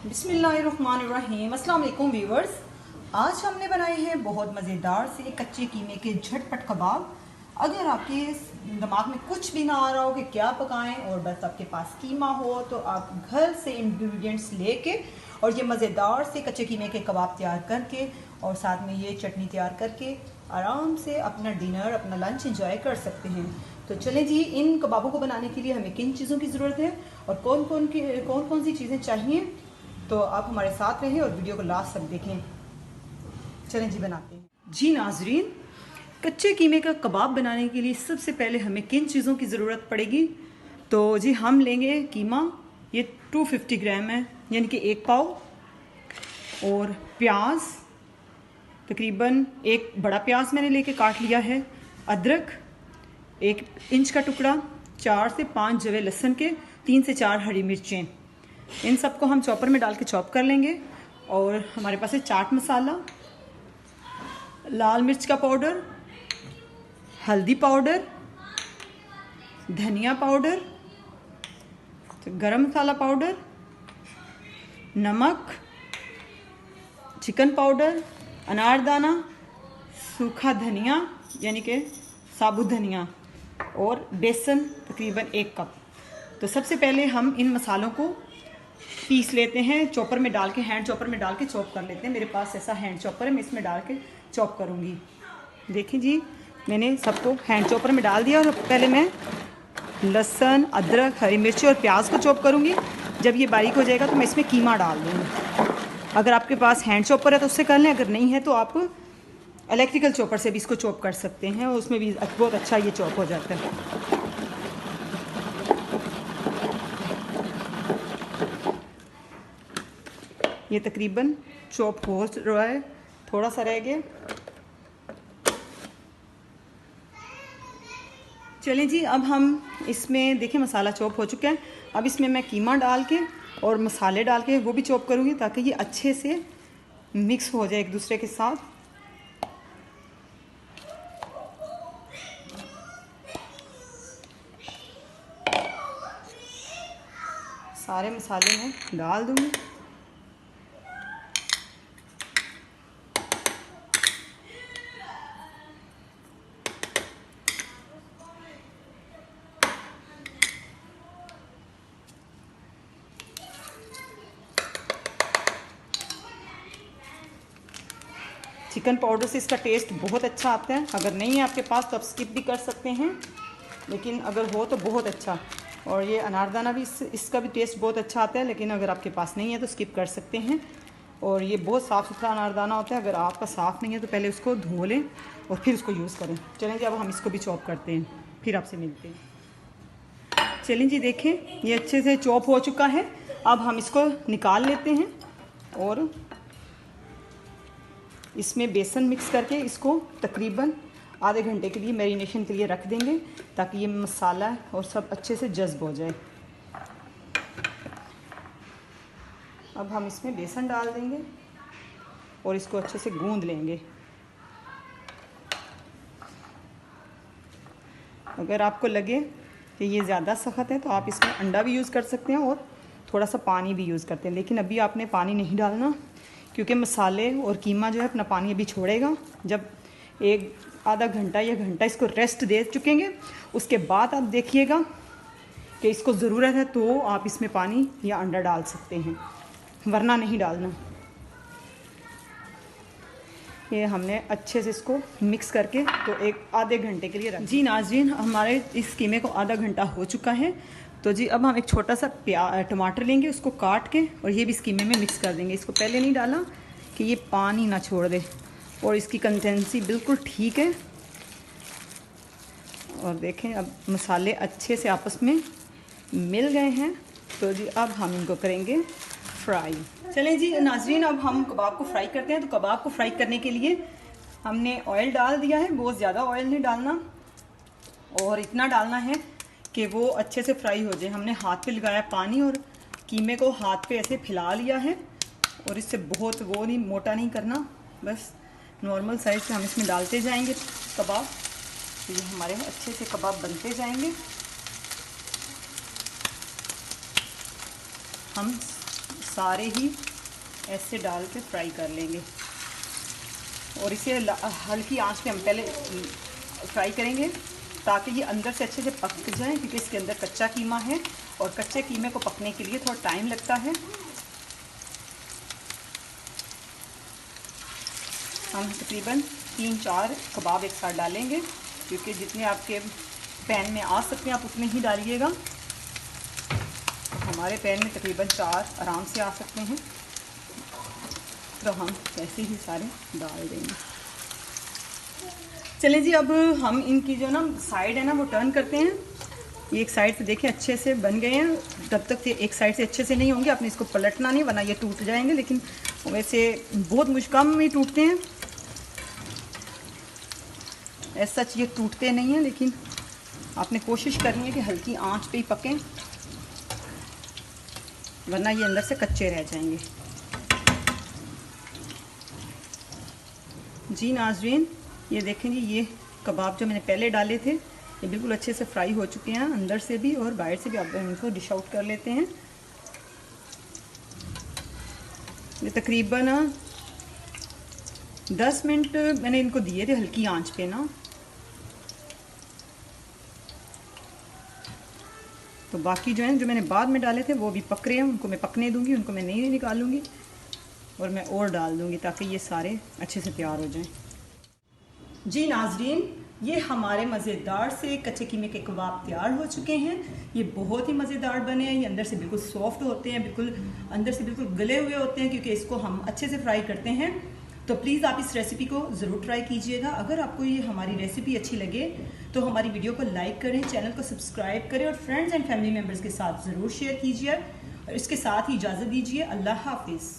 बिस्मिल्लाहिर्रहमानिर्रहीम। अस्सलाम वालेकुम व्यूवर्स। आज हमने बनाए हैं बहुत मज़ेदार से कच्चे कीमे के झटपट कबाब। अगर आपके दिमाग में कुछ भी ना आ रहा हो कि क्या पकाएं और बस आपके पास कीमा हो, तो आप घर से इंग्रेडिएंट्स लेके और ये मज़ेदार से कच्चे कीमे के कबाब तैयार करके और साथ में ये चटनी तैयार करके आराम से अपना डिनर, अपना लंच एंजॉय कर सकते हैं। तो चलें जी, इन कबाबों को बनाने के लिए हमें किन चीज़ों की ज़रूरत है और कौन कौन सी चीज़ें चाहिए, तो आप हमारे साथ रहें और वीडियो को लास्ट तक देखें। चलें जी, बनाते हैं। जी नाजरीन, कच्चे कीमे का कबाब बनाने के लिए सबसे पहले हमें किन चीज़ों की ज़रूरत पड़ेगी, तो जी हम लेंगे कीमा, ये 250 ग्राम है, यानी कि 1 पाव। और प्याज, तकरीबन एक बड़ा प्याज मैंने लेके काट लिया है। अदरक 1 इंच का टुकड़ा, 4 से 5 जवे लहसुन के, 3 से 4 हरी मिर्चें। इन सबको हम चॉपर में डाल के चॉप कर लेंगे। और हमारे पास है चाट मसाला, लाल मिर्च का पाउडर, हल्दी पाउडर, धनिया पाउडर, गरम मसाला पाउडर, नमक, चिकन पाउडर, अनारदाना, सूखा धनिया यानी कि साबुत धनिया, और बेसन तकरीबन 1 कप। तो सबसे पहले हम इन मसालों को पीस लेते हैं, चॉपर में डाल के, हैंड चॉपर में डाल के चॉप कर लेते हैं। मेरे पास ऐसा हैंड चॉपर है, मैं इसमें डाल के चॉप करूँगी। देखिए जी, मैंने सबको हैंड चॉपर में डाल दिया और पहले मैं लहसुन, अदरक, हरी मिर्ची और प्याज को चॉप करूँगी। जब ये बारीक हो जाएगा तो मैं इसमें कीमा डाल दूँगी। अगर आपके पास हैंड चॉपर है तो उससे कर लें, अगर नहीं है तो आप इलेक्ट्रिकल चॉपर से भी इसको चॉप कर सकते हैं और उसमें भी बहुत अच्छा ये चॉप हो जाता है। ये तकरीबन चॉप हो रहा है, थोड़ा सा रह गया। चलें जी, अब हम इसमें देखें मसाला चॉप हो चुका है। अब इसमें मैं कीमा डाल के और मसाले डाल के वो भी चॉप करूँगी, ताकि ये अच्छे से मिक्स हो जाए एक दूसरे के साथ। सारे मसाले मैं डाल दूँगी। चिकन पाउडर से इसका टेस्ट बहुत अच्छा आता है। अगर नहीं है आपके पास तो आप स्किप भी कर सकते हैं, लेकिन अगर हो तो बहुत अच्छा। और ये अनारदाना भी इसका भी टेस्ट बहुत अच्छा आता है, लेकिन अगर आपके पास नहीं है तो स्किप कर सकते हैं। और ये बहुत साफ़ सुथरा अनारदाना होता है, अगर आपका साफ़ नहीं है तो पहले उसको धो लें और फिर उसको यूज़ करें। चलें जी, अब हम इसको भी चॉप करते हैं, फिर आपसे मिलते हैं। चलें जी, देखें ये अच्छे से चॉप हो चुका है। अब हम इसको निकाल लेते हैं और इसमें बेसन मिक्स करके इसको तकरीबन आधे घंटे के लिए मैरिनेशन के लिए रख देंगे, ताकि ये मसाला और सब अच्छे से जज़्ब हो जाए। अब हम इसमें बेसन डाल देंगे और इसको अच्छे से गूंद लेंगे। अगर आपको लगे कि ये ज़्यादा सख्त है तो आप इसमें अंडा भी यूज़ कर सकते हैं और थोड़ा सा पानी भी यूज़ करते हैं, लेकिन अभी आपने पानी नहीं डालना, क्योंकि मसाले और कीमा जो है अपना पानी अभी छोड़ेगा। जब आधा घंटा या घंटा इसको रेस्ट दे चुकेंगे, उसके बाद आप देखिएगा कि इसको ज़रूरत है तो आप इसमें पानी या अंडा डाल सकते हैं, वरना नहीं डालना। ये हमने अच्छे से इसको मिक्स करके तो आधे घंटे के लिए रख जी नाज़रीन, हमारे इस कीमे को आधा घंटा हो चुका है। तो जी अब हम एक छोटा सा टमाटर लेंगे, उसको काट के और ये भी इस कीमे में मिक्स कर देंगे। इसको पहले नहीं डाला कि ये पानी ना छोड़ दे, और इसकी कंसिस्टेंसी बिल्कुल ठीक है। और देखें अब मसाले अच्छे से आपस में मिल गए हैं। तो जी अब हम इनको करेंगे फ्राई। चलें जी नाज़रीन, अब हम कबाब को फ्राई करते हैं। तो कबाब को फ्राई करने के लिए हमने ऑयल डाल दिया है, बहुत ज़्यादा ऑयल नहीं डालना, और इतना डालना है कि वो अच्छे से फ्राई हो जाए। हमने हाथ पे लगाया पानी और कीमे को हाथ पे ऐसे फैला लिया है, और इससे बहुत वो नहीं, मोटा नहीं करना, बस नॉर्मल साइज़ से हम इसमें डालते जाएंगे कबाब। तो ये हमारे अच्छे से कबाब बनते जाएंगे। हम सारे ही ऐसे डाल के फ्राई कर लेंगे और इसे हल्की आंच पे हम पहले फ्राई करेंगे ताकि ये अंदर से अच्छे से पक जाए, क्योंकि इसके अंदर कच्चा कीमा है और कच्चे कीमे को पकने के लिए थोड़ा टाइम लगता है। हम तकरीबन 3-4 कबाब एक साथ डालेंगे, क्योंकि जितने आपके पैन में आ सकते हैं आप उतने ही डालिएगा। हमारे पैन में तकरीबन 4 आराम से आ सकते हैं, तो हम ऐसे ही सारे डाल देंगे। चलें जी, अब हम इनकी जो ना साइड है ना वो टर्न करते हैं। ये एक साइड से देखें अच्छे से बन गए हैं, तब तक एक साइड से अच्छे से नहीं होंगे, आपने इसको पलटना नहीं वरना ये टूट जाएंगे, लेकिन वैसे बहुत मुश्किल में टूटते हैं। ऐसा सच ये टूटते नहीं हैं, लेकिन आपने कोशिश करनी है कि हल्की आंच पे ही पकें, वरना ये अंदर से कच्चे रह जाएंगे। जी नाज़रीन, ये देखें जी, ये कबाब जो मैंने पहले डाले थे ये बिल्कुल अच्छे से फ्राई हो चुके हैं, अंदर से भी और बाहर से भी। अब इनको डिश आउट कर लेते हैं। ये तकरीबन 10 मिनट मैंने इनको दिए थे हल्की आंच पे ना, तो बाकी जो है जो मैंने बाद में डाले थे वो भी पक रहे हैं, उनको मैं पकने दूंगी, उनको मैं नहीं निकालूंगी और मैं और डाल दूंगी ताकि ये सारे अच्छे से तैयार हो जाएं। जी नाज़रीन, ये हमारे मज़ेदार से कच्चे कीमे के कबाब तैयार हो चुके हैं। ये बहुत ही मज़ेदार बने हैं, ये अंदर से बिल्कुल सॉफ्ट होते हैं, बिल्कुल अंदर से बिल्कुल गले हुए होते हैं, क्योंकि इसको हम अच्छे से फ्राई करते हैं। तो प्लीज़ आप इस रेसिपी को ज़रूर ट्राई कीजिएगा। अगर आपको ये हमारी रेसिपी अच्छी लगे तो हमारी वीडियो को लाइक करें, चैनल को सब्सक्राइब करें और फ्रेंड्स एंड फैमिली मेम्बर्स के साथ ज़रूर शेयर कीजिए। और इसके साथ ही इजाज़त दीजिए। अल्लाह हाफिज़।